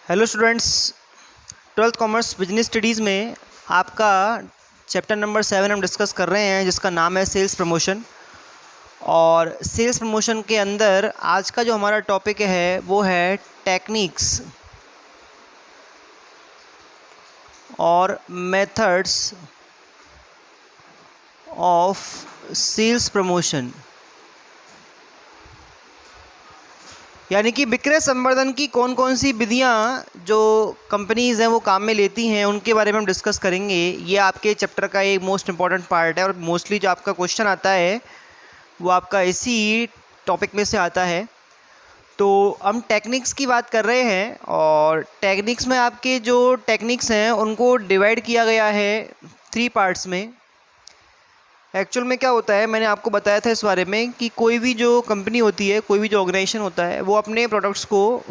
Hello students, twelfth commerce business studies में आपका chapter number 7 हम डिस्कस कर रहे हैं, जिसका नाम है सेल्स प्रमोशन। और सेल्स प्रमोशन के अंदर आज का जो हमारा टॉपिक है वो है टेक्निक्स और मेथड्स ऑफ सेल्स प्रमोशन, यानी कि विक्रय संवर्धन की कौन कौन सी विधियाँ जो कंपनीज़ हैं वो काम में लेती हैं, उनके बारे में हम डिस्कस करेंगे। ये आपके चैप्टर का एक मोस्ट इम्पॉर्टेंट पार्ट है और मोस्टली जो आपका क्वेश्चन आता है वो आपका इसी टॉपिक में से आता है। तो हम टेक्निक्स की बात कर रहे हैं और टेक्निक्स में आपके जो टेक्निक्स हैं उनको डिवाइड किया गया है 3 पार्ट्स में। एक्चुअल में क्या होता है, मैंने आपको बताया था इस बारे में कि कोई भी जो कंपनी होती है, कोई भी जो ऑर्गेनाइजेशन होता है, वो अपने प्रोडक्ट्स को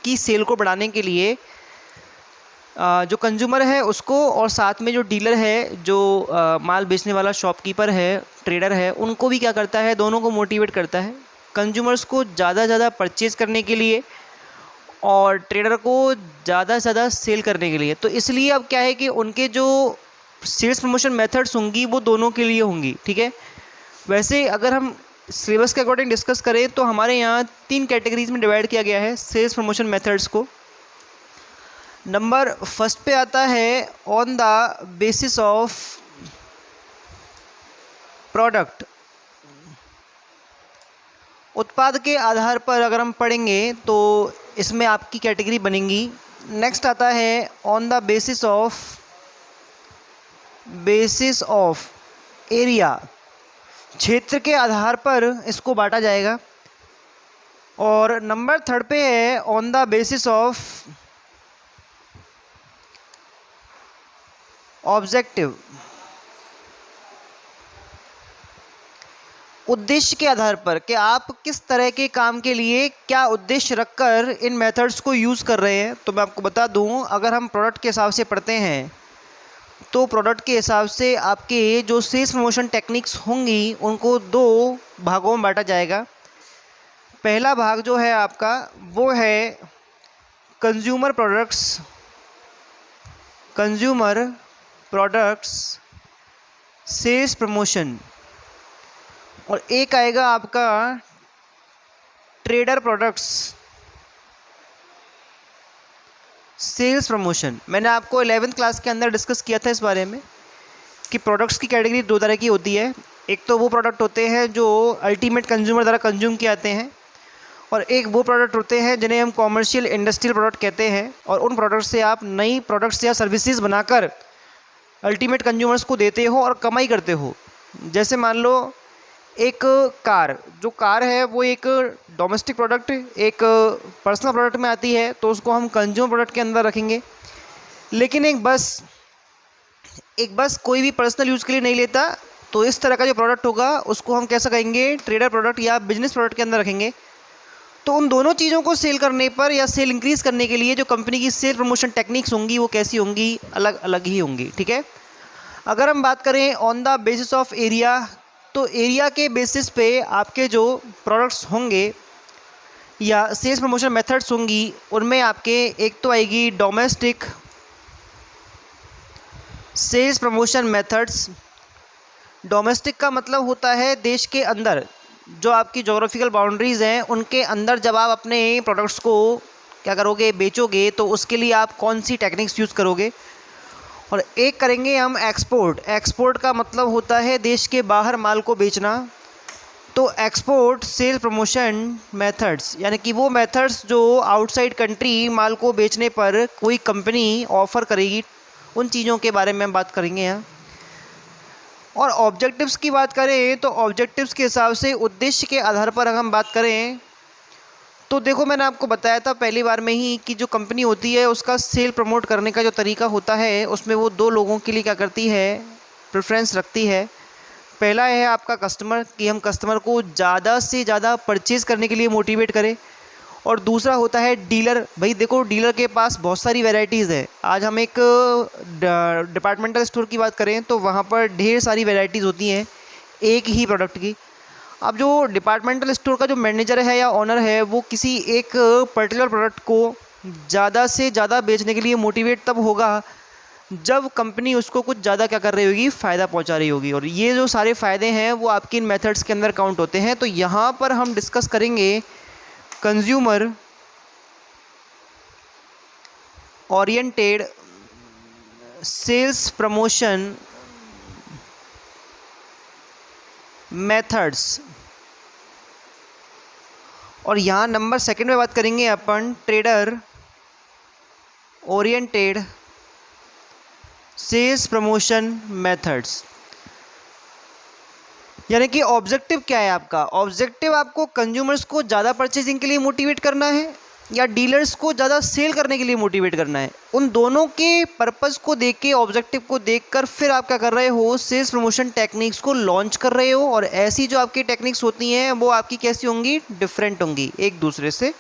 की सेल को बढ़ाने के लिए जो कंज्यूमर है उसको और साथ में जो डीलर है, जो माल बेचने वाला शॉपकीपर है, ट्रेडर है, उनको भी क्या करता है, दोनों को मोटिवेट करता है कंज्यूमर्स को ज़्यादा से ज़्यादा परचेज़ करने के लिए और ट्रेडर को ज़्यादा से ज़्यादा सेल करने के लिए। तो इसलिए अब क्या है कि उनके जो सेल्स प्रमोशन मेथड्स होंगी वो दोनों के लिए होंगी, ठीक है। वैसे अगर हम सिलेबस के अकॉर्डिंग डिस्कस करें तो हमारे यहाँ 3 कैटेगरीज में डिवाइड किया गया है सेल्स प्रमोशन मेथड्स को। नंबर फर्स्ट पे आता है on the basis of product, उत्पाद के आधार पर अगर हम पढ़ेंगे तो इसमें आपकी कैटेगरी बनेगी। नेक्स्ट आता है on the basis of area, क्षेत्र के आधार पर इसको बांटा जाएगा। और नंबर थर्ड पे है on the basis of objective, उद्देश्य के आधार पर कि आप किस तरह के काम के लिए क्या उद्देश्य रखकर इन मेथड्स को यूज़ कर रहे हैं। तो मैं आपको बता दूं, अगर हम प्रोडक्ट के हिसाब से पढ़ते हैं तो प्रोडक्ट के हिसाब से आपके जो सेल्स प्रमोशन टेक्निक्स होंगी उनको 2 भागों में बांटा जाएगा। पहला भाग जो है आपका वो है कंज्यूमर प्रोडक्ट्स सेल्स प्रमोशन, और एक आएगा आपका ट्रेडर प्रोडक्ट्स सेल्स प्रमोशन। मैंने आपको 11th क्लास के अंदर डिस्कस किया था इस बारे में कि प्रोडक्ट्स की कैटेगरी 2 तरह की होती है। एक तो वो प्रोडक्ट होते हैं जो अल्टीमेट कंज्यूमर द्वारा कंज्यूम किए जाते हैं, और एक वो प्रोडक्ट होते हैं जिन्हें हम कॉमर्शियल इंडस्ट्रियल प्रोडक्ट कहते हैं। और उन प्रोडक्ट से आप नई प्रोडक्ट्स या सर्विसेज बनाकर अल्टीमेट कंज्यूमर्स को देते हो और कमाई करते हो। जैसे मान लो एक जो कार है वो एक डोमेस्टिक प्रोडक्ट, एक पर्सनल प्रोडक्ट में आती है, तो उसको हम कंज्यूमर प्रोडक्ट के अंदर रखेंगे। लेकिन एक बस कोई भी पर्सनल यूज़ के लिए नहीं लेता, तो इस तरह का जो प्रोडक्ट होगा उसको हम कैसा कहेंगे, ट्रेडर प्रोडक्ट या बिजनेस प्रोडक्ट के अंदर रखेंगे। तो उन दोनों चीज़ों को सेल करने पर या सेल इंक्रीज़ करने के लिए जो कंपनी की सेल प्रमोशन टेक्निक्स होंगी वो कैसी होंगी, अलग अलग ही होंगी, ठीक है। अगर हम बात करें on the basis of area, तो एरिया के बेसिस पे आपके जो प्रोडक्ट्स होंगे या सेल्स प्रमोशन मेथड्स होंगी उनमें आपके एक तो आएगी domestic sales promotion methods. Domestic का मतलब होता है देश के अंदर, जो आपकी जोग्राफिकल बाउंड्रीज़ हैं उनके अंदर जब आप अपने प्रोडक्ट्स को क्या करोगे, बेचोगे, तो उसके लिए आप कौन सी टेक्निक्स यूज़ करोगे। और एक करेंगे हम एक्सपोर्ट का मतलब होता है देश के बाहर माल को बेचना। तो एक्सपोर्ट सेल प्रमोशन मेथड्स, यानी कि वो मेथड्स जो आउटसाइड कंट्री माल को बेचने पर कोई कंपनी ऑफ़र करेगी, उन चीज़ों के बारे में हम बात करेंगे यहाँ। और ऑब्जेक्टिव्स की बात करें तो ऑब्जेक्टिव्स के हिसाब से उद्देश्य के आधार पर अगर हम बात करें तो देखो, मैंने आपको बताया था पहली बार में ही कि जो कंपनी होती है उसका सेल प्रमोट करने का जो तरीका होता है उसमें वो 2 लोगों के लिए क्या करती है, प्रेफरेंस रखती है। पहला है आपका कस्टमर, कि हम कस्टमर को ज़्यादा से ज़्यादा परचेज़ करने के लिए मोटिवेट करें। और दूसरा होता है डीलर। भाई देखो, डीलर के पास बहुत सारी वैरायटीज़ है। आज हम एक डिपार्टमेंटल स्टोर की बात करें तो वहाँ पर ढेर सारी वैरायटीज़ होती हैं एक ही प्रोडक्ट की। अब जो डिपार्टमेंटल स्टोर का जो मैनेजर है या ओनर है वो किसी एक पर्टिकुलर प्रोडक्ट को ज़्यादा से ज़्यादा बेचने के लिए मोटिवेट तब होगा जब कंपनी उसको कुछ ज़्यादा क्या कर रही होगी, फ़ायदा पहुंचा रही होगी। और ये जो सारे फ़ायदे हैं वो आपके इन मेथड्स के अंदर काउंट होते हैं। तो यहाँ पर हम डिस्कस करेंगे consumer oriented sales promotion methods, और यहाँ नंबर सेकंड में बात करेंगे अपन trader oriented sales promotion methods. यानी कि ऑब्जेक्टिव क्या है आपका? ऑब्जेक्टिव आपको कंज्यूमर्स को ज़्यादा परचेजिंग के लिए मोटिवेट करना है या डीलर्स को ज़्यादा सेल करने के लिए मोटिवेट करना है। उन दोनों के पर्पस को देख के, ऑब्जेक्टिव को देखकर फिर आप क्या कर रहे हो, सेल्स प्रमोशन टेक्निक्स को लॉन्च कर रहे हो। और ऐसी जो आपकी टेक्निक्स होती हैं वो आपकी कैसी होंगी, डिफरेंट होंगी एक दूसरे से।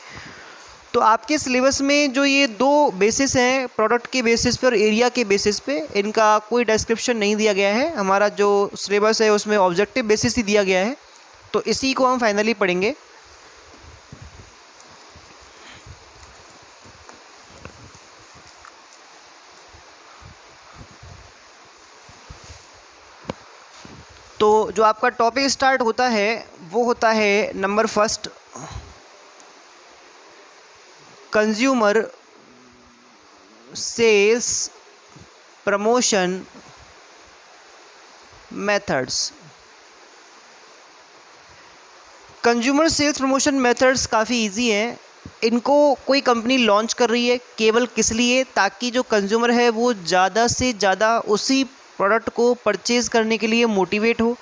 तो आपके सिलेबस में जो ये दो बेसिस हैं, प्रोडक्ट के बेसिस पे और एरिया के बेसिस पे, इनका कोई डिस्क्रिप्शन नहीं दिया गया है। हमारा जो सिलेबस है उसमें ऑब्जेक्टिव बेसिस ही दिया गया है, तो इसी को हम फाइनली पढ़ेंगे। तो जो आपका टॉपिक स्टार्ट होता है वो होता है number first, consumer sales promotion methods. Consumer sales promotion methods काफ़ी इजी हैं। इनको कोई कंपनी लॉन्च कर रही है केवल किस लिए, ताकि जो कंज्यूमर है वो ज़्यादा से ज़्यादा उसी प्रोडक्ट को परचेज़ करने के लिए मोटिवेट हो।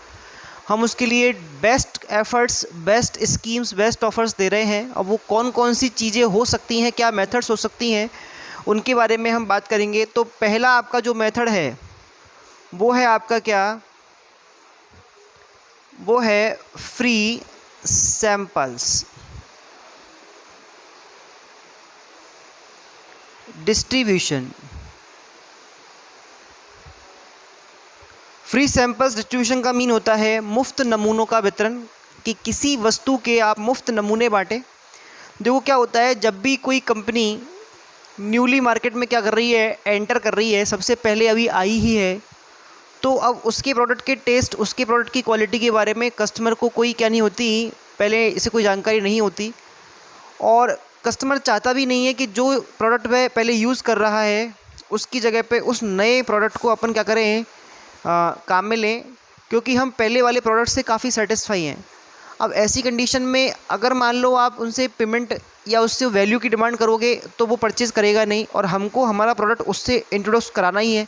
हम उसके लिए best efforts, best schemes, best offers दे रहे हैं। अब वो कौन कौन सी चीज़ें हो सकती हैं, क्या मेथड्स हो सकती हैं, उनके बारे में हम बात करेंगे। तो पहला आपका जो मेथड है वो है आपका क्या, वो है free samples distribution. Free samples distribution का मीन होता है मुफ्त नमूनों का वितरण, कि किसी वस्तु के आप मुफ्त नमूने बांटें। देखो क्या होता है, जब भी कोई कंपनी न्यूली मार्केट में क्या कर रही है, एंटर कर रही है, सबसे पहले अभी आई ही है, तो अब उसके प्रोडक्ट के टेस्ट, उसके प्रोडक्ट की क्वालिटी के बारे में कस्टमर को कोई क्या नहीं होती, पहले इसे कोई जानकारी नहीं होती। और कस्टमर चाहता भी नहीं है कि जो प्रोडक्ट वह पहले यूज़ कर रहा है उसकी जगह पे उस नए प्रोडक्ट को अपन क्या करें, काम में लें, क्योंकि हम पहले वाले प्रोडक्ट से काफ़ी सेटिस्फाई हैं। अब ऐसी कंडीशन में अगर मान लो आप उनसे पेमेंट या उससे वैल्यू की डिमांड करोगे तो वो परचेज़ करेगा नहीं, और हमको हमारा प्रोडक्ट उससे इंट्रोड्यूस कराना ही है।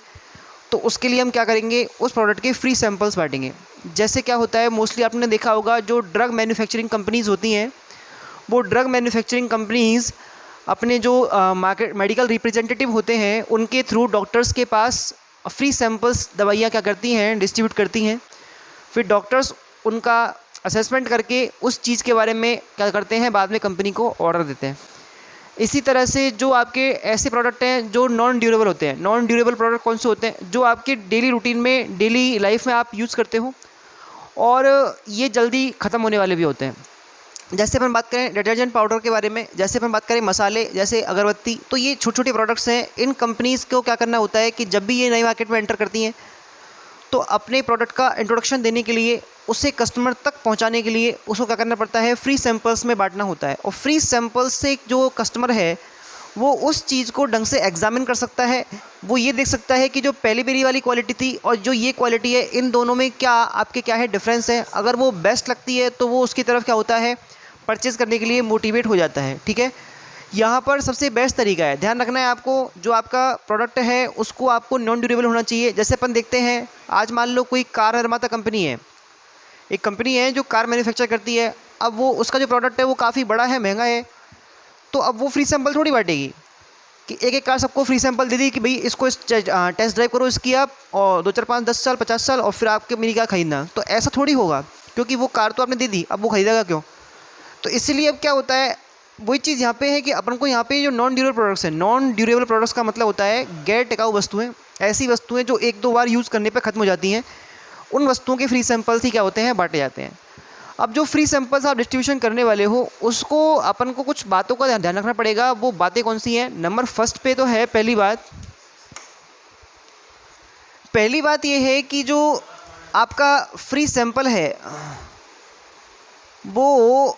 तो उसके लिए हम क्या करेंगे, उस प्रोडक्ट के फ्री सैंपल्स बांटेंगे। जैसे क्या होता है, मोस्टली आपने देखा होगा जो ड्रग मैन्युफैक्चरिंग कंपनीज़ होती हैं, वो ड्रग मैन्युफैक्चरिंग कंपनीज़ अपने जो मार्केट मेडिकल रिप्रेजेंटेटिव होते हैं उनके थ्रू डॉक्टर्स के पास फ्री सैंपल्स दवाइयाँ क्या करती हैं, डिस्ट्रीब्यूट करती हैं। फिर डॉक्टर्स उनका असेसमेंट करके उस चीज़ के बारे में क्या करते हैं, बाद में कंपनी को ऑर्डर देते हैं। इसी तरह से जो आपके ऐसे प्रोडक्ट हैं जो नॉन ड्यूरेबल होते हैं, नॉन ड्यूरेबल प्रोडक्ट कौन से होते हैं, जो आपके डेली रूटीन में, डेली लाइफ में आप यूज़ करते हो और ये जल्दी ख़त्म होने वाले भी होते हैं। जैसे अपन बात करें डिटर्जेंट पाउडर के बारे में, जैसे अपन बात करें मसाले, जैसे अगरबत्ती, तो ये छोटे छोटे प्रोडक्ट्स हैं। इन कंपनीज़ को क्या करना होता है कि जब भी ये नई मार्केट में एंटर करती हैं तो अपने प्रोडक्ट का इंट्रोडक्शन देने के लिए, उसे कस्टमर तक पहुंचाने के लिए उसको क्या करना पड़ता है, फ्री सैंपल्स में बांटना होता है। और फ्री सैंपल्स से जो कस्टमर है वो उस चीज़ को ढंग से एग्जामिन कर सकता है। वो ये देख सकता है कि जो पहली बेरी वाली क्वालिटी थी और जो ये क्वालिटी है, इन दोनों में क्या आपके क्या है डिफरेंस है। अगर वो बेस्ट लगती है तो वो उसकी तरफ क्या होता है, परचेज़ करने के लिए मोटिवेट हो जाता है। ठीक है, यहाँ पर सबसे बेस्ट तरीका है, ध्यान रखना है आपको, जो आपका प्रोडक्ट है उसको आपको नॉन ड्यूरेबल होना चाहिए। जैसे अपन देखते हैं, आज मान लो कोई कार निर्माता कंपनी है, एक कंपनी है जो कार मैन्युफैक्चर करती है। अब वो उसका जो प्रोडक्ट है वो काफ़ी बड़ा है, महंगा है, तो अब वो फ्री सैंपल थोड़ी बांटेगी कि एक एक कार सबको फ्री सैंपल दे दी कि भाई इसको टेस्ट ड्राइव करो इसकी आप, और 2 4 5 10 साल 50 साल और फिर आपके मेरी कार खरीदना। तो ऐसा थोड़ी होगा, क्योंकि वो कार तो आपने दे दी, अब वो खरीदेगा क्यों। तो इसीलिए अब क्या होता है, वही चीज़ यहाँ पे है कि अपन को यहाँ पे जो नॉन ड्यूरेबल प्रोडक्ट्स हैं, नॉन ड्यूरेबल प्रोडक्ट्स का मतलब होता है गैर टिकाऊ वस्तुएं, ऐसी वस्तुएं जो 1 2 बार यूज़ करने पे ख़त्म हो जाती हैं, उन वस्तुओं के फ्री सैंपल्स ही क्या होते हैं, बांटे जाते हैं। अब जो फ्री सैंपल्स आप डिस्ट्रीब्यूशन करने वाले हो उसको अपन को कुछ बातों का ध्यान रखना पड़ेगा। वो बातें कौन सी हैं? नंबर फर्स्ट पे तो है, पहली बात ये है कि जो आपका फ्री सैंपल है वो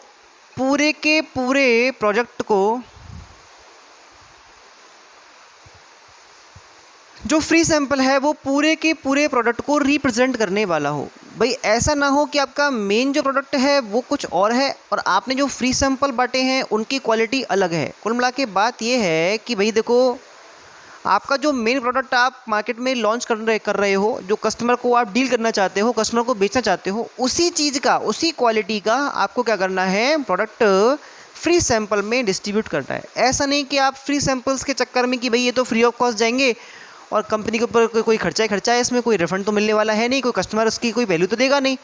पूरे के पूरे प्रोजेक्ट को, जो फ्री सैंपल है वो पूरे के पूरे प्रोडक्ट को रिप्रेजेंट करने वाला हो। भाई ऐसा ना हो कि आपका मेन जो प्रोडक्ट है वो कुछ और है और आपने जो फ्री सैंपल बांटे हैं उनकी क्वालिटी अलग है। कुल मिला के बात ये है कि भाई देखो, आपका जो मेन प्रोडक्ट आप मार्केट में लॉन्च कर रहे हो, जो कस्टमर को आप डील करना चाहते हो, कस्टमर को बेचना चाहते हो, उसी चीज़ का, उसी क्वालिटी का आपको क्या करना है, प्रोडक्ट फ्री सैंपल में डिस्ट्रीब्यूट करना है। ऐसा नहीं कि आप फ्री सैंपल्स के चक्कर में कि भाई ये तो फ्री ऑफ कॉस्ट जाएंगे और कंपनी के ऊपर कोई खर्चा ही खर्चा है, इसमें कोई रिफंड तो मिलने वाला है नहीं, कोई कस्टमर उसकी कोई वैल्यू तो देगा नहीं,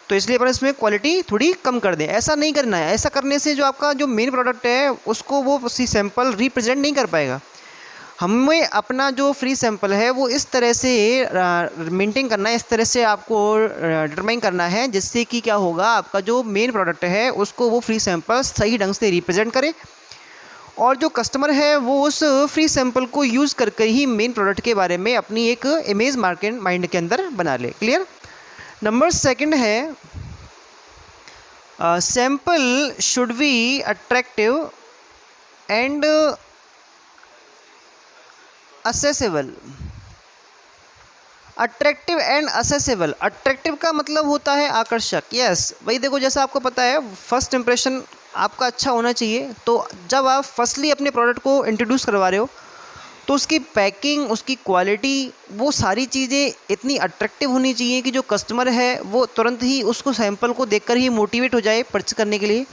तो इसलिए अपन इसमें क्वालिटी थोड़ी कम कर दें। ऐसा नहीं करना है। ऐसा करने से जो आपका जो मेन प्रोडक्ट है उसको वो उसी सैंपल रिप्रेजेंट नहीं कर पाएगा। हमें अपना जो फ्री सैंपल है वो इस तरह से मेंटेन करना है, इस तरह से आपको डिटरमाइन करना है जिससे कि क्या होगा, आपका जो मेन प्रोडक्ट है उसको वो फ्री सैंपल सही ढंग से रिप्रेजेंट करे और जो कस्टमर है वो उस फ्री सैंपल को यूज़ करके ही मेन प्रोडक्ट के बारे में अपनी एक इमेज माइंड के अंदर बना ले। क्लियर? नंबर सेकंड है, sample should be attractive and accessible. Attractive and accessible, attractive का मतलब होता है आकर्षक। यस भाई देखो, जैसा आपको पता है फर्स्ट इंप्रेशन आपका अच्छा होना चाहिए। तो जब आप फर्स्टली अपने प्रोडक्ट को इंट्रोड्यूस करवा रहे हो तो उसकी पैकिंग, उसकी क्वालिटी, वो सारी चीज़ें इतनी अट्रैक्टिव होनी चाहिए कि जो कस्टमर है वो तुरंत ही उसको सैंपल को देखकर ही मोटिवेट हो जाए परचेज करने के लिए।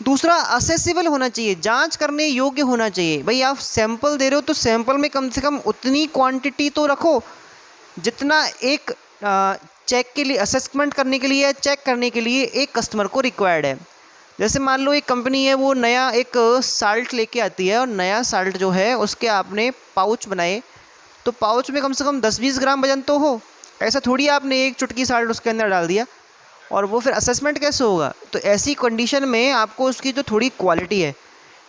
दूसरा, असेसिबल होना चाहिए, जांच करने योग्य होना चाहिए। भाई आप सैंपल दे रहे हो तो सैंपल में कम से कम उतनी क्वांटिटी तो रखो जितना एक चेक के लिए, असेसमेंट करने के लिए, चेक करने के लिए एक कस्टमर को रिक्वायर्ड है। जैसे मान लो एक कंपनी है, वो नया एक साल्ट लेके आती है और नया साल्ट जो है उसके आपने पाउच बनाए, तो पाउच में कम से कम 10-20 ग्राम वजन तो हो। ऐसा थोड़ी आपने एक चुटकी साल्ट उसके अंदर डाल दिया और वो फिर असेसमेंट कैसे होगा। तो ऐसी कंडीशन में आपको उसकी जो थोड़ी क्वालिटी है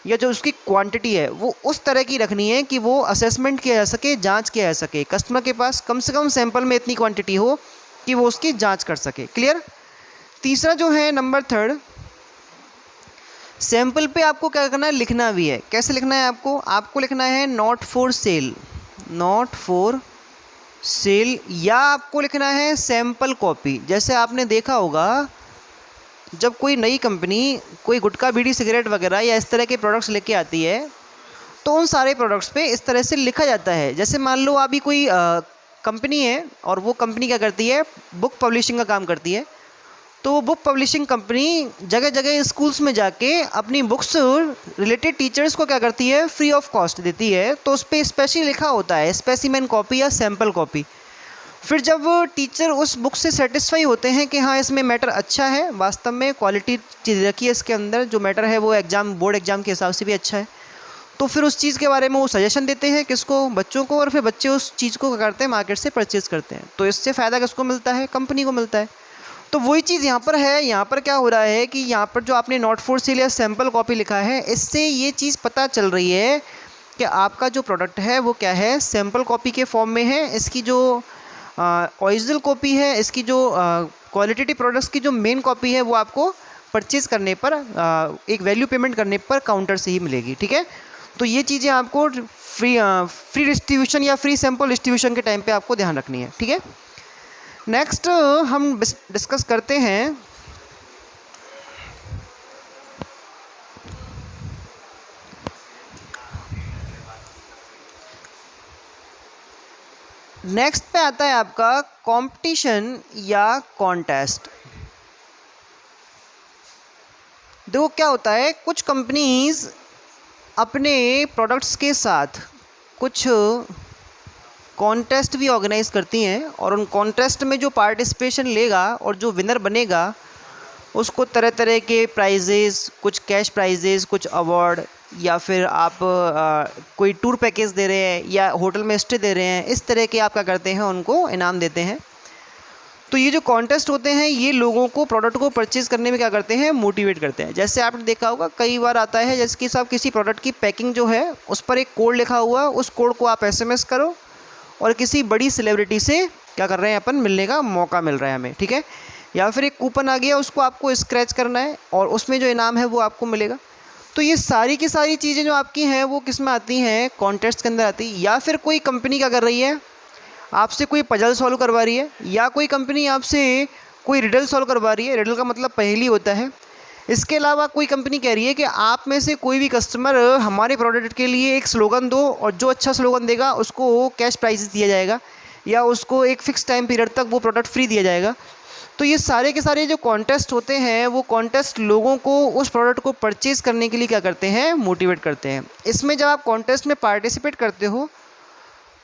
या जो उसकी क्वांटिटी है वो उस तरह की रखनी है कि वो असेसमेंट किया जा सके, जांच किया जा सके, कस्टमर के पास कम से कम सैंपल में इतनी क्वांटिटी हो कि वो उसकी जांच कर सके। क्लियर? तीसरा जो है, नंबर थर्ड, सैंपल पे आपको क्या करना है, लिखना भी है। कैसे लिखना है आपको लिखना है not for sale, not for sale, या आपको लिखना है सैंपल कॉपी। जैसे आपने देखा होगा जब कोई नई कंपनी कोई गुटखा, बीड़ी, सिगरेट वगैरह या इस तरह के प्रोडक्ट्स लेके आती है तो उन सारे प्रोडक्ट्स पे इस तरह से लिखा जाता है। जैसे मान लो अभी कोई कंपनी है और वो कंपनी क्या करती है, बुक पब्लिशिंग का काम करती है, तो वो बुक पब्लिशिंग कंपनी जगह जगह स्कूल्स में जाके अपनी बुक्स रिलेटेड टीचर्स को क्या करती है, फ्री ऑफ कॉस्ट देती है। तो उस पर स्पेशली लिखा होता है स्पेसिमेन कॉपी या सैंपल कॉपी। फिर जब टीचर उस बुक से सेटिस्फाई होते हैं कि हाँ इसमें मैटर अच्छा है, वास्तव में क्वालिटी चीज़ रखी है इसके अंदर, जो मैटर है वो बोर्ड एग्जाम के हिसाब से भी अच्छा है, तो फिर उस चीज़ के बारे में वो सजेशन देते हैं किसको, बच्चों को, और फिर बच्चे उस चीज़ को क्या करते हैं, मार्केट से परचेज़ करते हैं। तो इससे फ़ायदा किसको मिलता है, कंपनी को मिलता है। तो वही चीज़ यहाँ पर है। यहाँ पर क्या हो रहा है कि यहाँ पर जो आपने नॉट फॉर सेल या सैंपल कॉपी लिखा है, इससे ये चीज़ पता चल रही है कि आपका जो प्रोडक्ट है वो क्या है, सैंपल कॉपी के फॉर्म में है। इसकी जो ओरिजिनल कॉपी है, इसकी जो क्वालिटेटिव प्रोडक्ट्स की जो मेन कॉपी है वो आपको परचेज़ करने पर एक वैल्यू पेमेंट करने पर काउंटर से ही मिलेगी। ठीक है? तो ये चीज़ें आपको फ्री डिस्ट्रीब्यूशन या फ्री सैंपल डिस्ट्रीब्यूशन के टाइम पे आपको ध्यान रखनी है। ठीक है? नेक्स्ट हम डिस्कस करते हैं नेक्स्ट पे आता है आपका कंपटीशन या कॉन्टेस्ट। देखो क्या होता है, कुछ कंपनीज अपने प्रोडक्ट्स के साथ कुछ कॉन्टेस्ट भी ऑर्गेनाइज करती हैं और उन कॉन्टेस्ट में जो पार्टिसिपेशन लेगा और जो विनर बनेगा उसको तरह तरह के प्राइजेज़, कुछ कैश प्राइजेज़, कुछ अवार्ड, या फिर आप कोई टूर पैकेज दे रहे हैं या होटल में स्टे दे रहे हैं, इस तरह के आप क्या करते हैं, उनको इनाम देते हैं। तो ये जो कॉन्टेस्ट होते हैं ये लोगों को प्रोडक्ट को परचेज़ करने में क्या करते हैं, मोटिवेट करते हैं। जैसे आपने देखा होगा कई बार आता है, जैसे कि साहब किसी प्रोडक्ट की पैकिंग जो है उस पर एक कोड लिखा हुआ, उस कोड को आप SMS करो और किसी बड़ी सेलिब्रिटी से क्या कर रहे हैं, अपन मिलने का मौका मिल रहा है हमें, ठीक है। या फिर एक कूपन आ गया, उसको आपको स्क्रैच करना है और उसमें जो इनाम है वो आपको मिलेगा। तो ये सारी की सारी चीज़ें जो आपकी हैं वो किस में आती हैं, कॉन्टेस्ट के अंदर आती है। या फिर कोई कंपनी क्या कर रही है, आपसे कोई पजल सॉल्व करवा रही है, या कोई कंपनी आपसे कोई रिडल सॉल्व करवा रही है। रिडल का मतलब पहेली होता है। इसके अलावा कोई कंपनी कह रही है कि आप में से कोई भी कस्टमर हमारे प्रोडक्ट के लिए एक स्लोगन दो और जो अच्छा स्लोगन देगा उसको कैश प्राइजेस दिया जाएगा या उसको एक फ़िक्स टाइम पीरियड तक वो प्रोडक्ट फ्री दिया जाएगा। तो ये सारे के सारे जो कॉन्टेस्ट होते हैं वो कॉन्टेस्ट लोगों को उस प्रोडक्ट को परचेज़ करने के लिए क्या करते हैं, मोटिवेट करते हैं। इसमें जब आप कॉन्टेस्ट में पार्टिसिपेट करते हो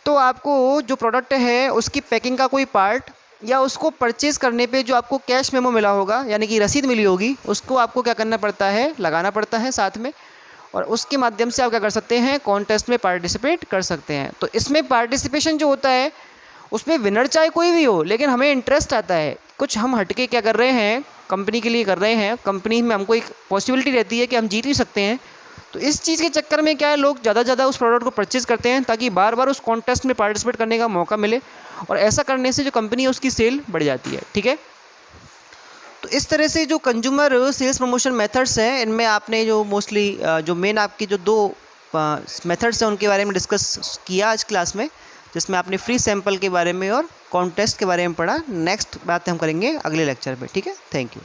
तो आपको जो प्रोडक्ट है उसकी पैकिंग का कोई पार्ट या उसको परचेज़ करने पे जो आपको कैश मेमो मिला होगा यानी कि रसीद मिली होगी, उसको आपको क्या करना पड़ता है, लगाना पड़ता है साथ में, और उसके माध्यम से आप क्या कर सकते हैं, कॉन्टेस्ट में पार्टिसिपेट कर सकते हैं। तो इसमें पार्टिसिपेशन जो होता है उसमें विनर चाहे कोई भी हो, लेकिन हमें इंटरेस्ट आता है, कुछ हम हटके क्या कर रहे हैं, कंपनी के लिए कर रहे हैं, कंपनी में हमको एक पॉसिबिलिटी रहती है कि हम जीत भी सकते हैं। तो इस चीज़ के चक्कर में क्या है, लोग ज़्यादा से ज़्यादा उस प्रोडक्ट को परचेज़ करते हैं ताकि बार बार उस कॉन्टेस्ट में पार्टिसिपेट करने का मौका मिले, और ऐसा करने से जो कंपनी है उसकी सेल बढ़ जाती है, ठीक है। तो इस तरह से जो कंज्यूमर सेल्स प्रमोशन मेथड्स हैं, इनमें आपने जो मोस्टली जो मेन आपकी जो 2 मेथड्स हैं उनके बारे में डिस्कस किया आज क्लास में, जिसमें आपने फ्री सैंपल के बारे में और कॉन्टेस्ट के बारे में पढ़ा। नेक्स्ट बात हम करेंगे अगले लेक्चर में, ठीक है। Thank you.